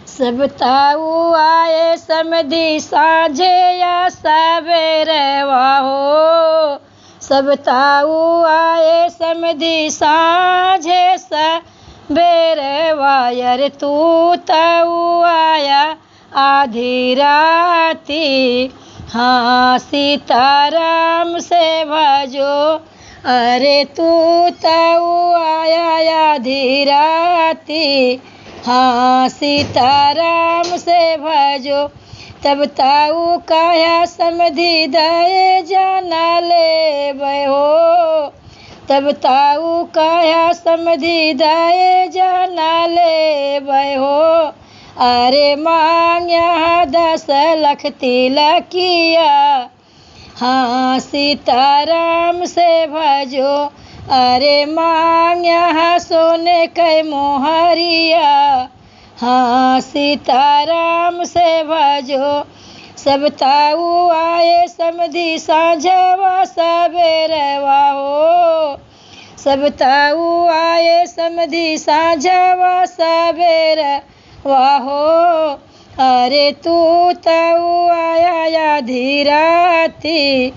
सब ताऊ आए समधी साँझे या सवेरे वाहो। सब ताऊ आए समधी साँझे सवेरे वायर तू ताऊ आया आधी राती। हाँ सीताराम से भजो अरे तू ताऊ आया आधी राती। हाँ सीताराम से भजो तब ताऊ काया समधी दए जाना ले हो। तब ताऊ काया समधी दए जाना ले हो। अरे मांग्या 10 लाख तिलकिया। हाँ सीताराम से भजो अरे मांग्या सोने के मोहरिया। हाँ सीताराम से भजो सब ताऊ आए समधी साँझवा सवेरवा हो। सब ताऊ आए समधी साँझवा सवेरवा हो। अरे तू ताऊ आया आधी राती।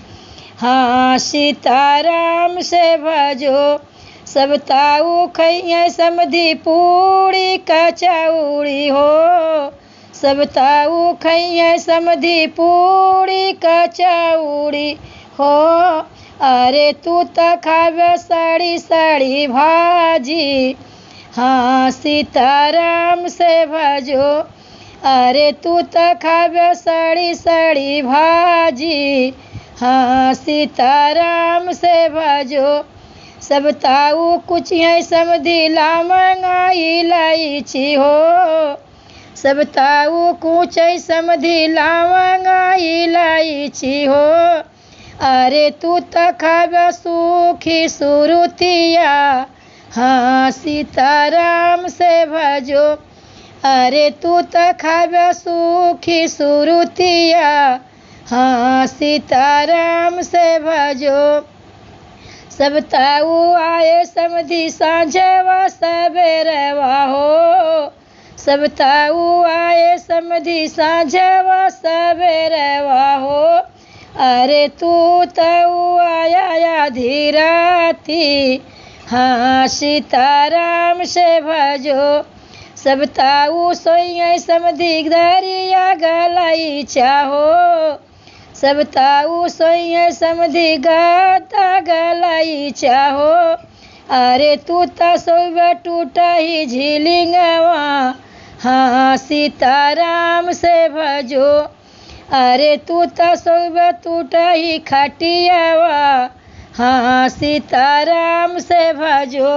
हाँ सीताराम से भजो सब ताऊ खइए समधी पूड़ी कचौड़ी हो। सब ताऊ खइए समधी पूड़ी कचौड़ी हो। अरे तू तो खावे सड़ी सड़ी भाजी। हाँ सीताराम से भजो अरे तू तो खावे सड़ी सड़ी भाजी। हाँ सीताराम से भजो सब ताऊ कुछ है समधी लामंगाई इलायची हो। सब ताऊ कुछ है समधी लामंगाई इलायची हो। अरे तू तो खावे सूखी सुरुतिया। हाँ सीताराम से भजो अरे तू तो खावे सूखी सुरुतिया। हाँ सीताराम से भजो सब ताऊ आए समधी साँझवा सवेरवा हो। सब ताऊ आए समधी साँझवा सवेरवा हो। अरे तू ताऊ आया आधी राती। हाँ सीताराम से भजो सब ताऊ सोइए समधी दरिया गलाई चाहो। सब ताऊ सोइए समधी गाता गलाई चाहो। अरे तू तो सोइबे टूटा ही झिलिंगवा। हाँ सीताराम से भजो अरे तू तो सोइबे टूटा ही खटियावा। हाँ सीताराम से भजो।